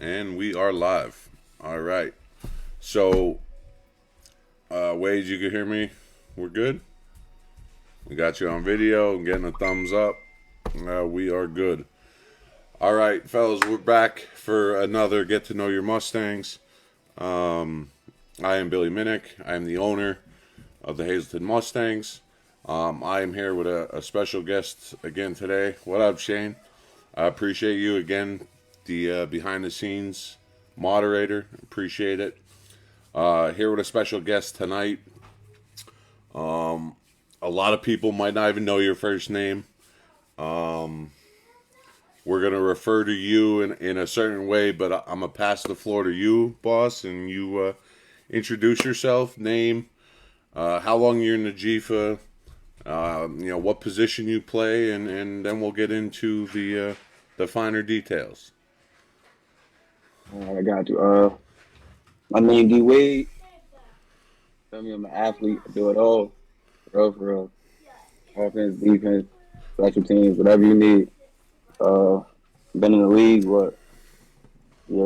And we are live. All right. So, Wade, you can hear me? We're good? We got you on video, getting a thumbs up. We are good. All right, fellas, we're back for another Get to Know Your Mustangs. I am Billy Minnick. I am the owner of the Hazleton Mustangs. I am here with a special guest again today. What up, Shane? I appreciate you again, the behind the scenes moderator. Appreciate it. Here with a special guest tonight. A lot of people might not even know your first name. We're going to refer to you in a certain way, but I'm going to pass the floor to you, boss, and you introduce yourself, name, how long you're in the GFA, what position you play, and then we'll get into the finer details. I got you. My name D Wade. Tell me I'm an athlete. I do it all. For real. Offense, defense, special teams, whatever you need. Uh, been in the league, year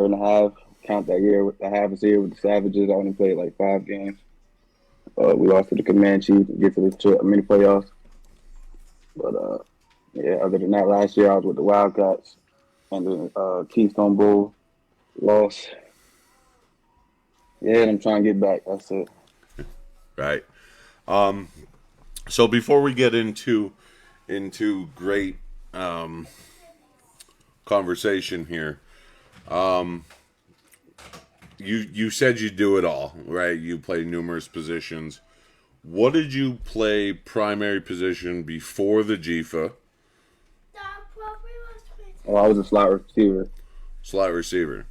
and a half. Count that year with the half a year with the Savages. I only played like 5 games. We lost to the Comanche to get to the mini playoffs. But yeah, other than that, last year I was with the Wildcats and the Keystone Bull. Lost. Yeah, and I'm trying to get back. That's it. Right. So before we get into great conversation here, you said you do it all, right? You play numerous positions. What did you play primary position before the GFA? Oh, I was a slot receiver. Slot receiver.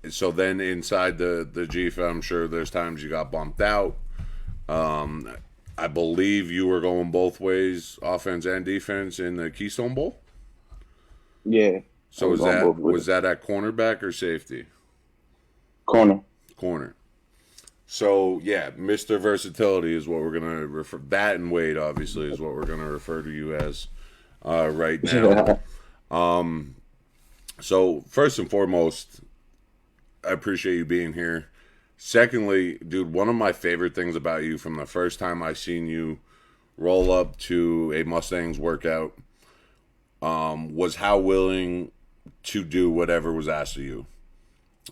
So then inside the GFA, I'm sure there's times you got bumped out. I believe you were going both ways, offense and defense, in the Keystone Bowl. Yeah. So was that at cornerback or safety? Corner. Corner. So yeah, Mr. Versatility is what we're gonna refer. That and Wade obviously is what we're gonna refer to you as right now. So first and foremost, I appreciate you being here. Secondly, dude, one of my favorite things about you from the first time I seen you roll up to a Mustangs workout was how willing to do whatever was asked of you.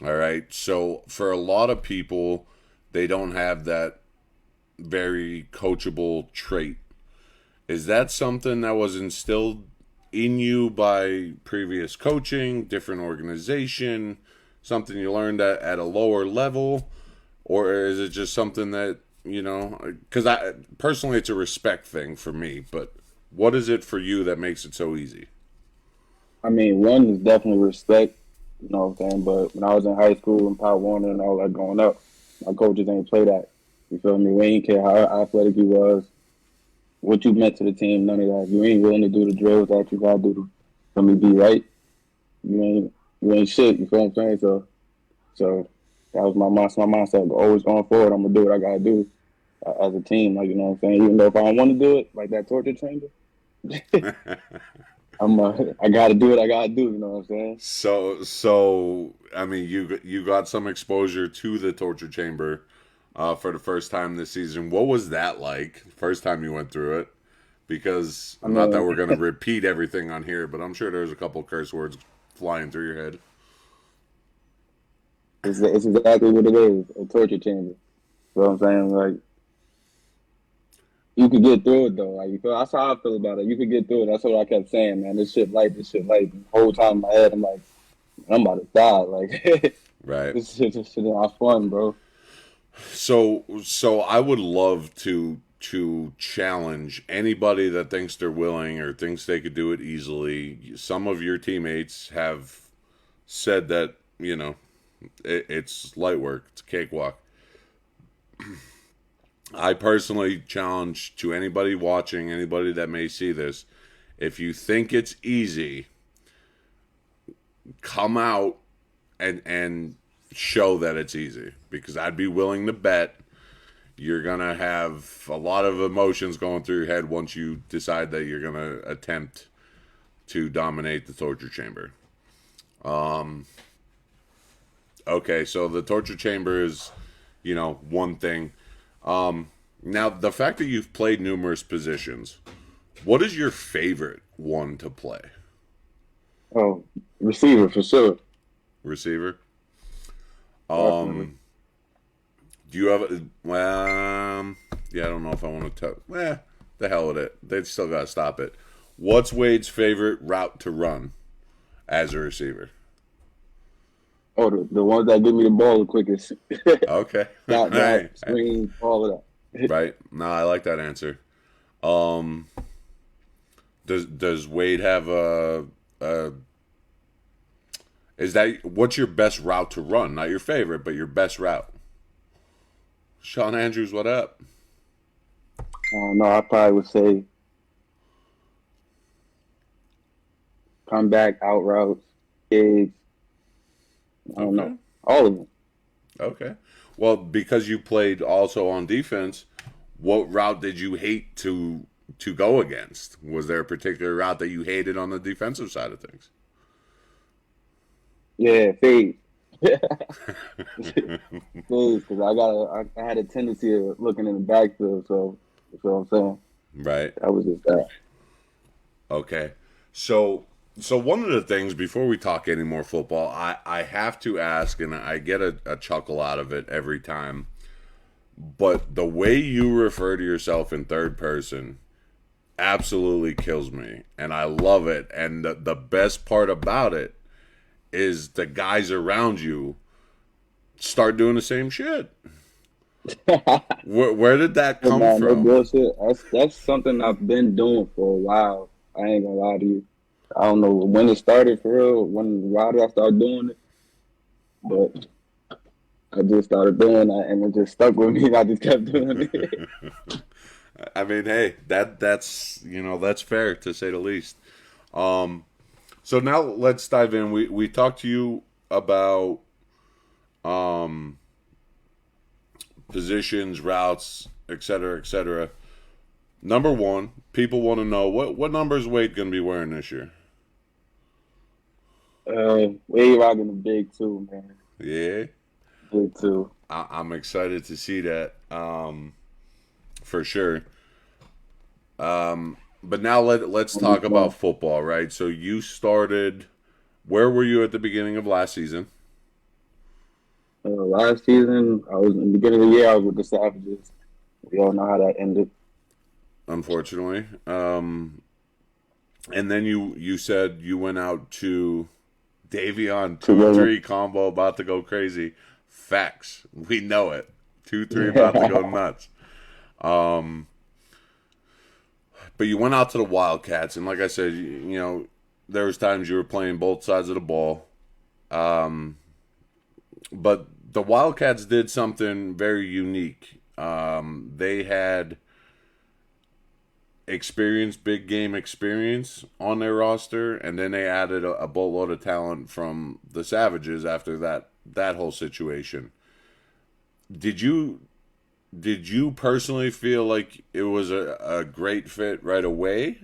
All right. So for a lot of people, they don't have that very coachable trait. Is that something that was instilled in you by previous coaching, different organization, something you learned at a lower level? Or is it just something that, because I personally, it's a respect thing for me, but what is it for you that makes it so easy? I mean, one is definitely respect, you know what I'm saying? But when I was in high school and Pop Warner and all that growing up, my coaches ain't play that. You feel me? We ain't care how athletic you was, what you meant to the team, none of that. If you ain't willing to do the drills that you gotta do to for me be right, you ain't shit, you feel what I'm saying? So that was my mindset. Always going forward, I'm gonna do what I gotta do as a team, like you know what I'm saying? Even though if I don't want to do it, like that torture chamber, I gotta do what I gotta do. You know what I'm saying? So I mean, you got some exposure to the torture chamber for the first time this season. What was that like? First time you went through it? Because I not that mean, we're gonna repeat everything on here, but I'm sure there's a couple curse words flying through your head. it's exactly what it is, a torture chamber. You know what I'm saying? Like you could get through it though. Like you feel, that's how I feel about it. You could get through it. That's what I kept saying, man. This shit light. The whole time in my head, I'm like, I'm about to die. Like Right. this shit not fun, bro. So I would love to challenge anybody that thinks they're willing or thinks they could do it easily. Some of your teammates have said that it's light work, it's a cakewalk. I personally challenge to anybody watching, anybody that may see this, if you think it's easy, come out and show that it's easy, because I'd be willing to bet you're going to have a lot of emotions going through your head once you decide that you're going to attempt to dominate the torture chamber. Okay, so the torture chamber is, one thing. Now, the fact that you've played numerous positions, what is your favorite one to play? Oh, receiver for sure, Receiver? definitely. Do you have yeah, I don't know if I want to tell. The hell with it. They still got to stop it. What's Wade's favorite route to run as a receiver? Oh, the ones that give me the ball the quickest. Okay. That Right. screen, all of that. Right. No, I like that answer. Um, does Wade have a is that what's your best route to run? Not your favorite, but your best route. Sean Andrews, what up? No, I probably would say comeback, out routes, gigs. I don't Okay. know, all of them. Okay. Well, because you played also on defense, what route did you hate to go against? Was there a particular route that you hated on the defensive side of things? Yeah, fade. Fade, because I had a tendency of looking in the backfield, so that's what I'm saying. Right. That was just that. Okay. So one of the things before we talk any more football, I have to ask, and I get a chuckle out of it every time. But the way you refer to yourself in third person absolutely kills me, and I love it. And the best part about it is the guys around you start doing the same shit. Where did that Hey, come man, no from? bullshit. That's something I've been doing for a while. I ain't gonna lie to you. I don't know when it started for real, why did I start doing it, but I just started doing that and it just stuck with me. I just kept doing it. I mean, hey, that's that's fair to say the least. Um, so now let's dive in. We talked to you about um, positions, routes, etc., etc. Number one, people want to know what number is Wade going to be wearing this year? Way rocking the big two, man. Yeah, Big two. I'm excited to see that for sure. But now let's Gonna be talk about fun. football, right? So you started. Where were you at the beginning of last season? Last season, I was in the beginning of the year. I was with the Savages. We all know how that ended. Unfortunately, and then you said you went out to Davion To William. 2-3 combo about to go crazy. Facts, we know it. 2-3 about to go Yeah. nuts. Um, but you went out to the Wildcats, and like I said, there was times you were playing both sides of the ball. Um, but the Wildcats did something very unique. They had big game experience on their roster, and then they added a boatload of talent from the Savages after that whole situation. Did you did you personally feel like it was a great fit right away,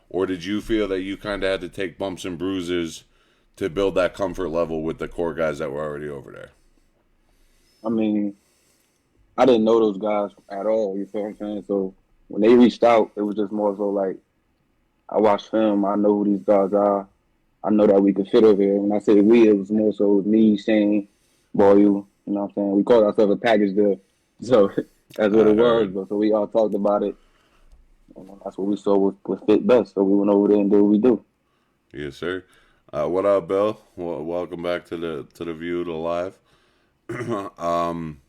or did you feel that you kind of had to take bumps and bruises to build that comfort level with the core guys that were already over there? I mean, I didn't know those guys at all. You feel what I'm saying? So when they reached out, it was just more so like I watched film. I know who these guys are. I know that we could fit over here. When I say we, it was more so me, Shane, Boy, you know what I'm saying? We called ourselves a package deal. So that's what it I was. heard. But so we all talked about it. And that's what we saw was fit best. So we went over there and did what we do. Yes, sir. What up, Bill? Welcome back to the view, to live. um,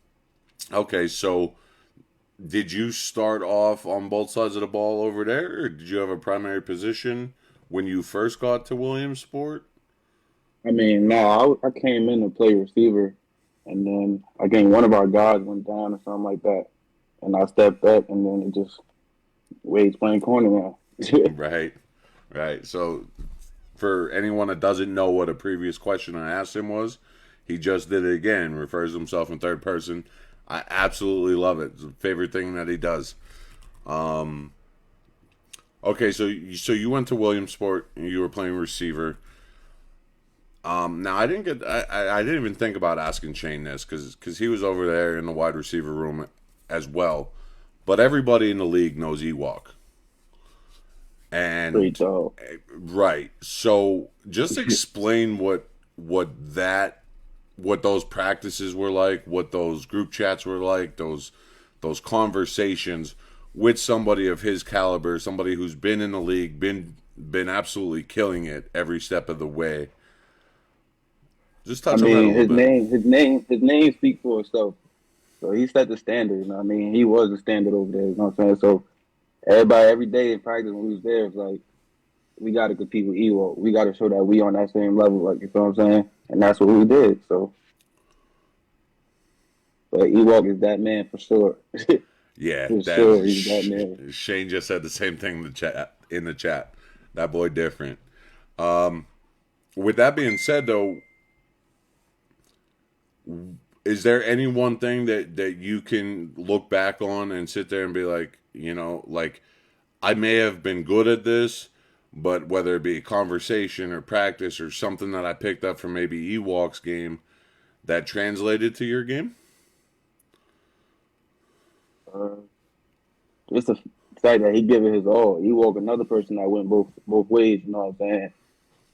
okay, so did you start off on both sides of the ball over there, or did you have a primary position when you first got to Williamsport? I mean, no, I came in to play receiver. And then again, one of our guys went down or something like that. And I stepped up, and then it just Wade's playing corner now. Right, right. So for anyone that doesn't know what a previous question I asked him was, he just did it again. Refers to himself in third person. I absolutely love it. It's a favorite thing that he does. Okay, so you went to Williamsport and you were playing receiver. Now I didn't get I didn't even think about asking Shane this because he was over there in the wide receiver room as well, but everybody in the league knows Ewok. Straight And dog. right, so just explain what that what those practices were like, what those group chats were like, those conversations with somebody of his caliber, somebody who's been in the league, been absolutely killing it every step of the way. Just I touch on that a mean, little bit. his name speaks for itself. So he set the standard. You know what I mean, he was the standard over there. You know what I'm saying? So everybody, every day in practice when we was there, it's like we got to compete with Ewok. We got to show that we on that same level. Like you know what I'm saying? And that's what we did. So, but Ewok is that man for sure. Yeah, For that sure, he's that man. Shane just said the same thing in the chat. In the chat, that boy different. Um, with that being said, though, is there any one thing that you can look back on and sit there and be like, like I may have been good at this, but whether it be conversation or practice or something that I picked up from maybe Ewok's game that translated to your game? Uh, just the fact that he giving his all. Ewok, another person that went both ways. You know what I'm saying?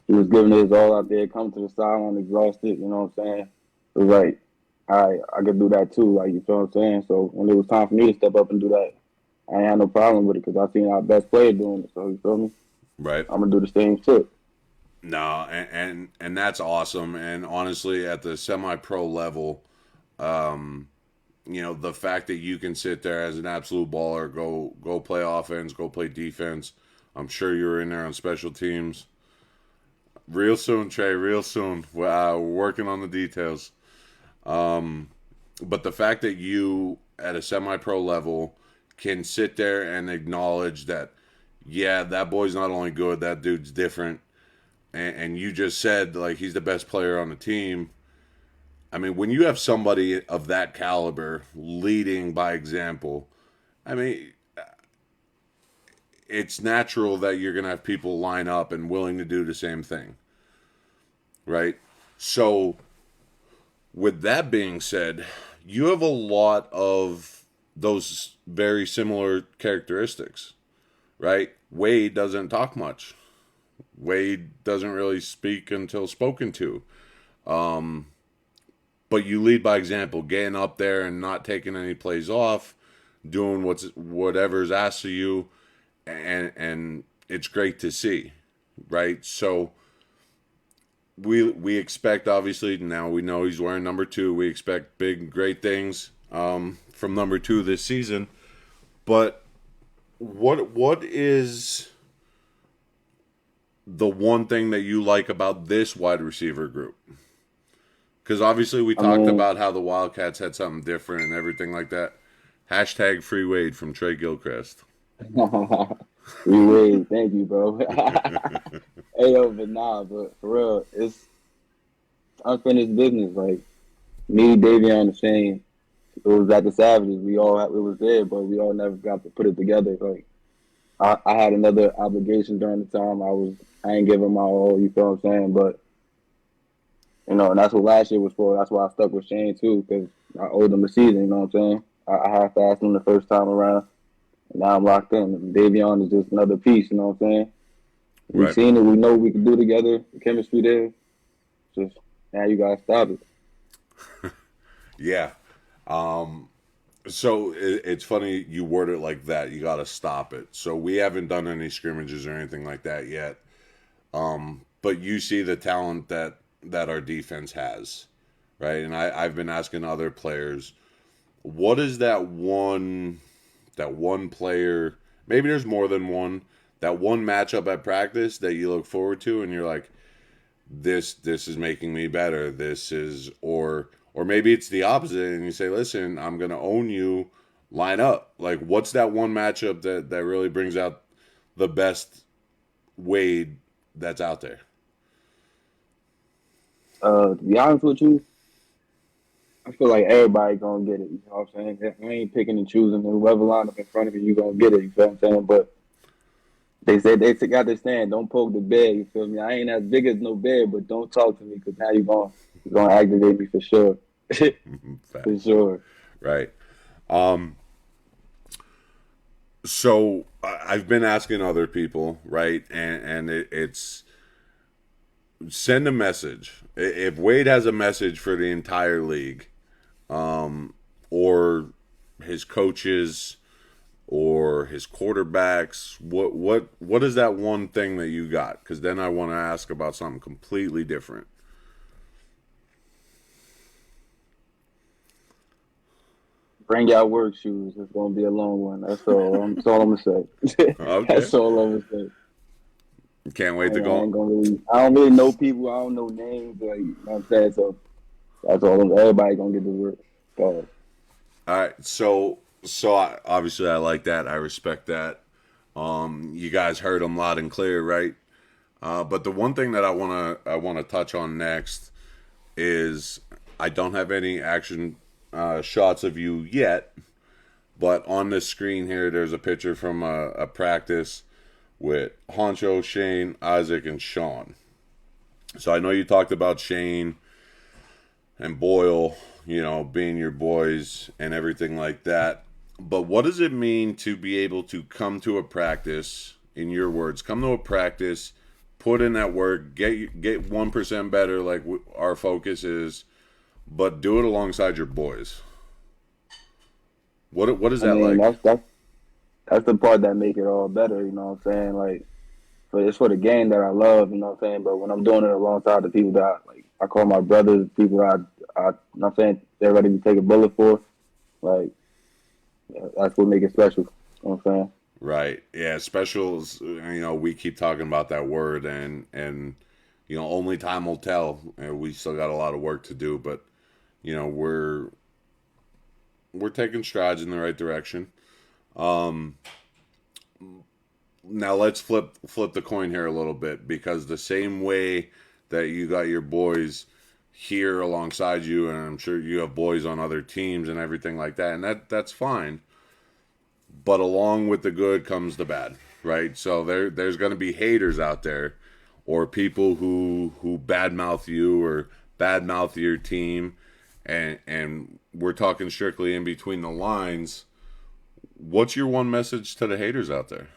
He was giving his all out there, coming to the sideline exhausted. You know what I'm saying? It was like, I could do that too. Like you feel what I'm saying? So when it was time for me to step up and do that, I ain't had no problem with it because I seen our best player doing it. So you feel me? Right. I'm gonna do the same shit. No, and that's awesome. And honestly, at the semi-pro level, um, the fact that you can sit there as an absolute baller, go play offense, go play defense. I'm sure you're in there on special teams. Real soon, Trey. Real soon. We're working on the details. Um, but the fact that you at a semi-pro level can sit there and acknowledge that, yeah, that boy's not only good, that dude's different, and you just said like he's the best player on the team. I mean, when you have somebody of that caliber leading by example, I mean, it's natural that you're going to have people line up and willing to do the same thing, right? So, with that being said, you have a lot of those very similar characteristics, right? Wade doesn't talk much. Wade doesn't really speak until spoken to. Um, but you lead by example, getting up there and not taking any plays off, doing whatever's asked of you, and it's great to see, right? So we expect, obviously, now we know he's wearing number 2. We expect big great things from number 2 this season. But what is the one thing that you like about this wide receiver group? Because obviously we I talked mean, about how the Wildcats had something different and everything like that. Hashtag free Wade from Trey Gilchrist. we wait. Thank you, bro. Hey, yo, but nah, but for real, it's unfinished business. Like me, Davion, the same. It was at the Savages. It was there, but we all never got to put it together. Like I had another obligation during the time. I ain't giving my all. You feel what I'm saying? But and that's what last year was for. That's why I stuck with Shane too, because I owed him a season. You know what I'm saying? I half asked him the first time around, and now I'm locked in. And Davion is just another piece. You know what I'm saying? We Right. seen it. We know we can do together. The chemistry there. Just now, you gotta stop it. Yeah. Um, so it's funny you word it like that. You got to stop it. So we haven't done any scrimmages or anything like that yet. But you see the talent that our defense has, right? And I've been asking other players, what is that one player? Maybe there's more than one. That one matchup at practice that you look forward to, and you're like, this is making me better. This is or maybe it's the opposite, and you say, listen, I'm gonna own you. Line up. Like, what's that one matchup that really brings out the best Wade that's out there? To be honest with you, I feel like everybody gonna get it. You know what I'm saying? I ain't picking and choosing. Whoever line up in front of you, you gonna get it. You feel what I'm saying? But They said they got this saying, don't poke the bear, you feel me? I ain't as big as no bear, but don't talk to me because now you're gonna aggravate me for sure. For Facts. sure. Right. Um, so I've been asking other people, right? And it's send a message. If Wade has a message for the entire league, or his coaches or his quarterbacks, what is that one thing that you got? Because then I want to ask about something completely different. Bring your work shoes. It's gonna be a long one. That's all I'm gonna say. Okay. That's all I'm gonna say. Can't wait to I go. ain't gonna really. I don't really know people. I don't know names. Like you know what I'm saying. So that's all. Everybody gonna get the work. So, All right. Obviously I like that. I respect that. You guys heard him loud and clear, right? But the one thing that I wanna touch on next is I don't have any action shots of you yet, but on this screen here, there's a picture from a practice with Honcho, Shane, Isaac, and Sean. So I know you talked about Shane and Boyle, being your boys and everything like that. But what does it mean to be able to come to a practice, in your words, come to a practice, put in that work, get 1% better, like our focus is, but do it alongside your boys? What is I that mean, like? that's the part that make it all better. You know what I'm saying? Like, it's for the game that I love. You know what I'm saying? But when I'm doing it alongside the people that I call my brothers, people that you know what I'm saying, they're ready to take a bullet for. Like, that's what make it special. You know what I'm saying? Right. Yeah, specials, we keep talking about that word, and only time will tell. We still got a lot of work to do, but you know, we're taking strides in the right direction. Um Now let's flip the coin here a little bit, because the same way that you got your boys here alongside you, and I'm sure you have boys on other teams and everything like that, and that's fine. But along with the good comes the bad, right? So there's going to be haters out there, or people who badmouth you or badmouth your team, and we're talking strictly in between the lines. What's your one message to the haters out there?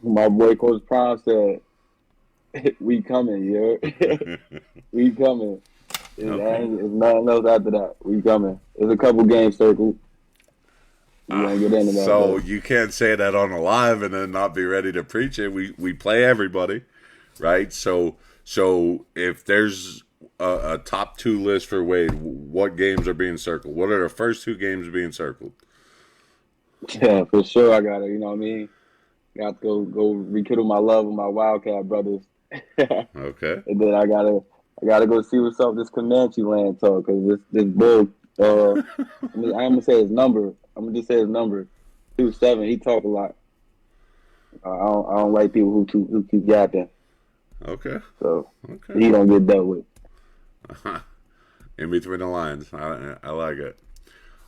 My boy Coach Prime said, "We coming, yo. We coming. Okay. It's nothing else after that. We coming. There's a couple games circled. We gonna get into that So though. you can't say that on a live and then not be ready to preach it. We play everybody, right? So if there's a top two list for Wade, what games are being circled? What are the first two games being circled? Yeah, for sure. I gotta. You know what I mean? Got to go rekindle my love with my Wildcat brothers. Okay. And then I gotta go see what's up this Comanche land talk because this bull. I'm gonna say his number. I'm gonna just say his number. 2-7. He talk a lot. I don't like people who keep yapping. Okay. So Okay. he don't get dealt with. In between the lines, I like it.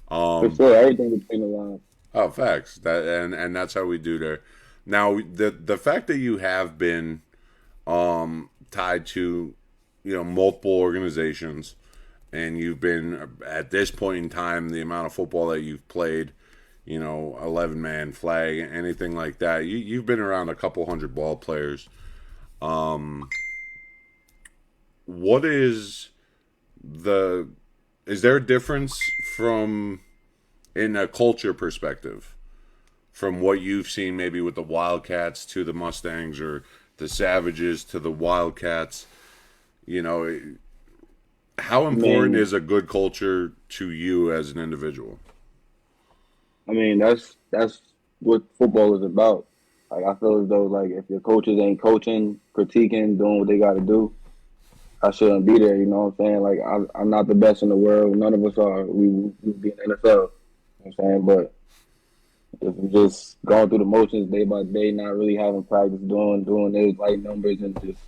For Um. sure, everything between the lines. Oh, facts. And that's how we do there. Now the fact that you have been tied to multiple organizations, and you've been at this point in time, the amount of football that you've played, 11-man flag, anything like that, you've been around a couple hundred ball players. What the is there a difference from, in a culture perspective, from what you've seen maybe with the Wildcats to the Mustangs, or the Savages to the Wildcats? You know, how I important mean, is a good culture to you as an individual? that's what football is about. Like I feel as though like if your coaches ain't coaching, critiquing, doing what they got to do, I shouldn't be there. You know what I'm saying? Like I'm not the best in the world. None of us are. We be in the NFL. You know what I'm saying? But if we're just going through the motions day by day, not really having practice, doing those light numbers, and just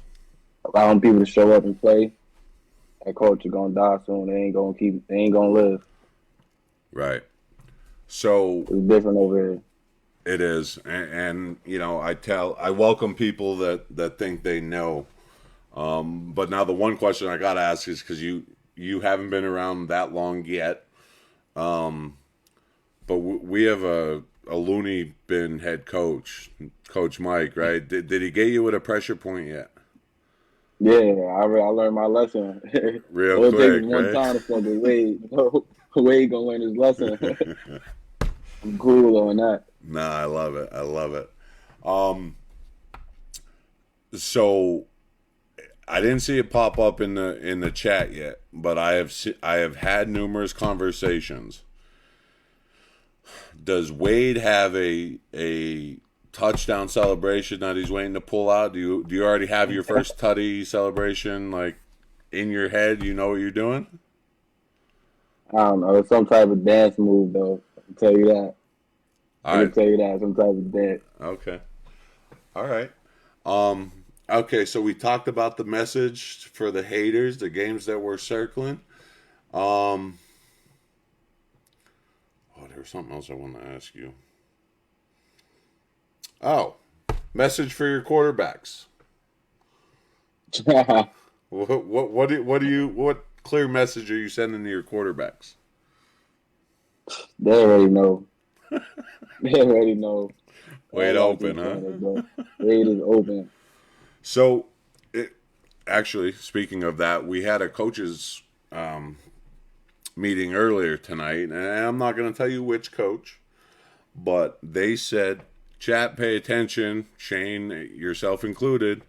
allowing people to show up and play, that culture gonna die soon. They ain't gonna live. Right. So It's different over here. It is, and I welcome people that think they know. But now the one question I gotta ask is because you haven't been around that long yet. But we have a loony bin head coach, Coach Mike, right? Did he get you at a pressure point yet? Yeah, I learned my lesson. Real All it takes is quick, one right? time to fucking Wade. Wade gonna learn his lesson. I'm cool on that. Nah, I love it. I love it. Um, so I didn't see it pop up in the chat yet, but I have had numerous conversations. Does Wade have a touchdown celebration that he's waiting to pull out? Do you already have your first tutty celebration like in your head? You know what you're doing? I don't know. It's some type of dance move though. I can tell you that. I All can right. tell you that. Some type of dance. Okay. All right. Um. Okay. So we talked about the message for the haters, the games that we're circling. Um. Oh, there was something else I wanted to ask you. Oh, message for your quarterbacks. What clear message are you sending to your quarterbacks? They already know. They already know. Wide All our open, team huh? planners, bro. Wade is open. So, actually, speaking of that, we had a coaches meeting earlier tonight, and I'm not going to tell you which coach, but they said, "Chat, pay attention, Shane, yourself included."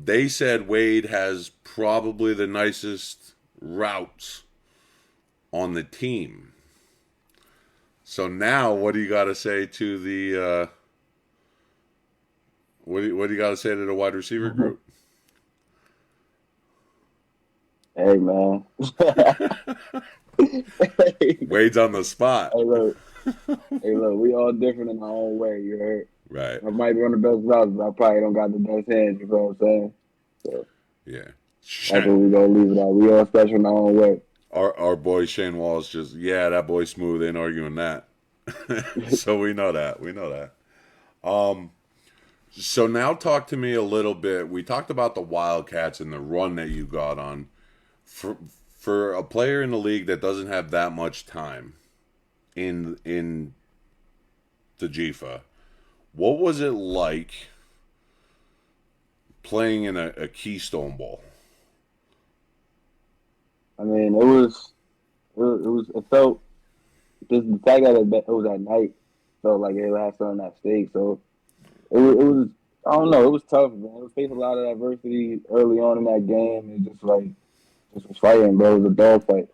They said Wade has probably the nicest routes on the team. So now, what do you got to say to the? What do you got to say to the wide receiver group? Hey man. Hey, Wade's on the spot. look. Hey, look. We all different in our own way. You heard? Right. I might run the best routes, but I probably don't got the best hands. You know what I'm saying? So Yeah. that's what we gonna leave it at. We all special in our own way. Our boy Shane Wall's just that boy smooth. Ain't arguing that. So we know that. We know that. So now talk to me a little bit. We talked about the Wildcats and the run that you got on. For for a player in the league that doesn't have that much time in the GFA, what was it like playing in a Keystone Bowl? I mean, it felt just the fact that it was at night felt like it lasted on that stage. So it was I don't know, it was tough, man. It was facing a lot of adversity early on in that game. It just was fighting, bro. It was a dog fight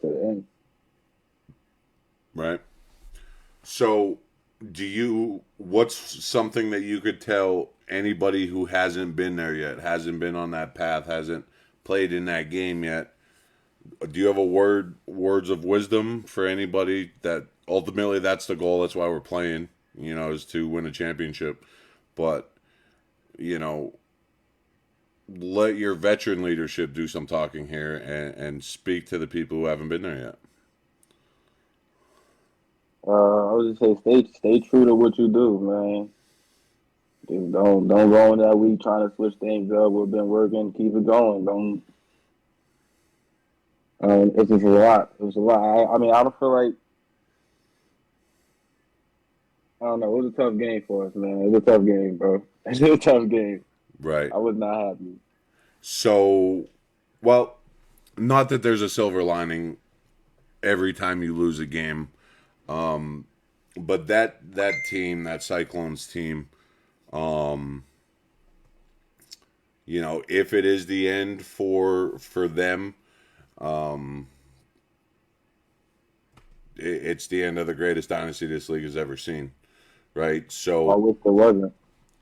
to the end. Right. So, what's something that you could tell anybody who hasn't been there yet, hasn't been on that path, hasn't played in that game yet? Do you have words of wisdom for anybody that ultimately that's the goal, that's why we're playing, is to win a championship. But, you know, let your veteran leadership do some talking here and speak to the people who haven't been there yet. I would just say stay true to what you do, man. Just don't go in that week trying to switch things up. We've been working, keep it going. Don't it's just a lot. It's a lot. I mean, I don't feel like I don't know. It was a tough game for us, man. It was a tough game, bro. It was a tough game. Right. I was not happy. So, well, not that there's a silver lining every time you lose a game, but that team, that Cyclones team, um, if it is the end for them, um, it's the end of the greatest dynasty this league has ever seen, right? I So, wish there wasn't.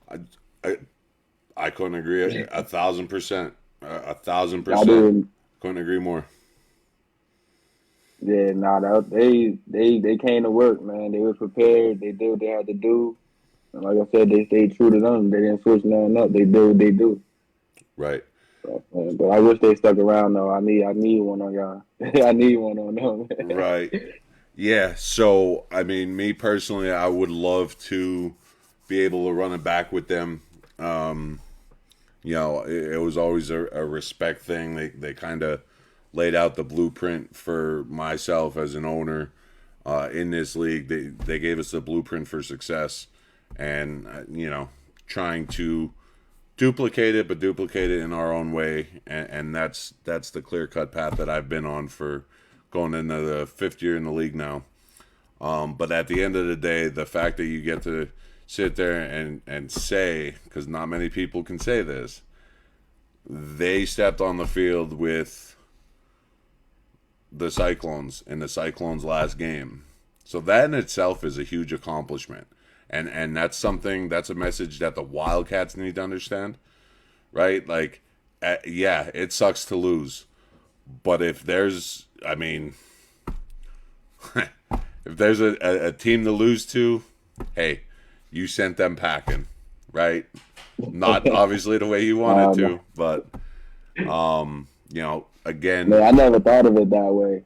I, I, I couldn't agree 1,000%, 1,000%. I Couldn't agree more. Yeah, nah, they came to work, man. They was prepared. They did what they had to do. And like I said, they stayed true to them. They didn't switch nothing up. They did what they do. Right. But I wish they stuck around though. I need one on y'all. I need one on them. Right. Yeah, so I mean, me personally, I would love to be able to run it back with them. Um, it was always a respect thing. They kind of laid out the blueprint for myself as an owner in this league. They gave us the blueprint for success, and trying to duplicate it, but duplicate it in our own way, and that's the clear cut path that I've been on for going into the fifth year in the league now. But at the end of the day, the fact that you get to sit there and say, because not many people can say this, they stepped on the field with the Cyclones in the Cyclones' last game. So that in itself is a huge accomplishment. And that's a message that the Wildcats need to understand, right? Like, yeah, it sucks to lose. But if there's, I mean, if there's a team to lose to, hey, you sent them packing, right? Not obviously the way you wanted Um, to, but again, Man, I never thought of it that way.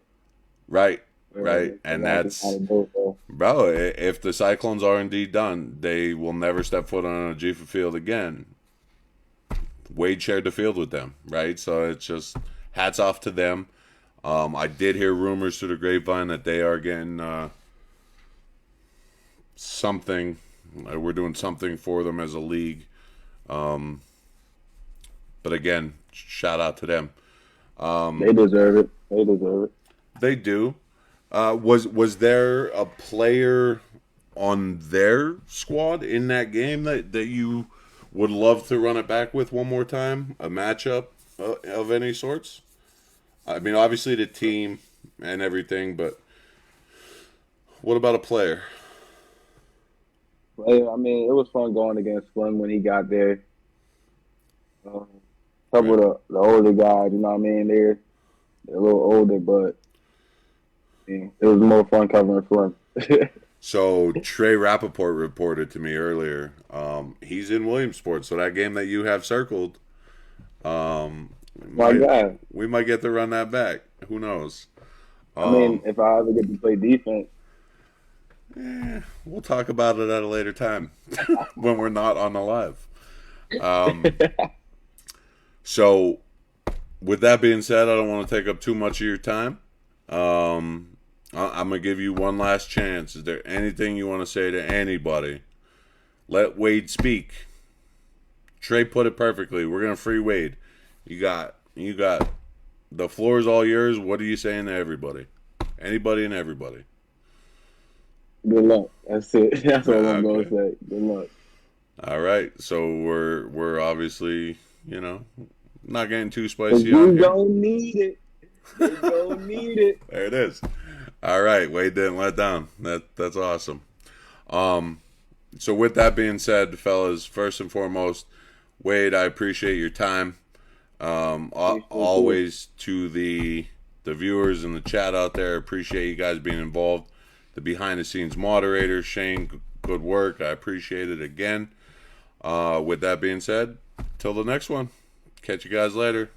right, Where right, it's and actually kind that's of dope, though. bro. If the Cyclones are indeed done, they will never step foot on a Jifa field again. Wade shared the field with them, right? So it's just hats off to them. I did hear rumors through the grapevine that they are getting something. We're doing something for them as a league. But again, shout out to them. They deserve it. They deserve it. They do. Was there a player on their squad in that game that you would love to run it back with one more time? A matchup of any sorts? I mean, obviously the team and everything, but what about a player? I mean, it was fun going against Slim when he got there. A couple Right. of the older guys, you know what I mean? They're a little older, but it was more fun covering Slim. So Trey Rappaport reported to me earlier. He's in Williamsport, so that game that you have circled, My might God. we might get to run that back. Who knows? I mean, Um, if I ever get to play defense, we'll talk about it at a later time when we're not on the live. Um, so with that being said, I don't want to take up too much of your time. I'm gonna give you one last chance. Is there anything you want to say to anybody? Let Wade speak. Trey put it perfectly. We're gonna free Wade. You got the floor is all yours. What are you saying to everybody? Anybody and everybody. good luck. That's it. That's all I'm gonna Okay. say. Good luck. All right. So we're obviously not getting too Cause spicy on you here. don't need it. They don't need it. There it is. All right. Wade didn't let down. That's awesome. Um. So with that being said, fellas, first and foremost, Wade, I appreciate your time. Appreciate you. Always to the viewers in the chat out there, appreciate you guys being involved. The behind the scenes moderator, Shane, good work. I appreciate it again. With that being said, till the next one. Catch you guys later.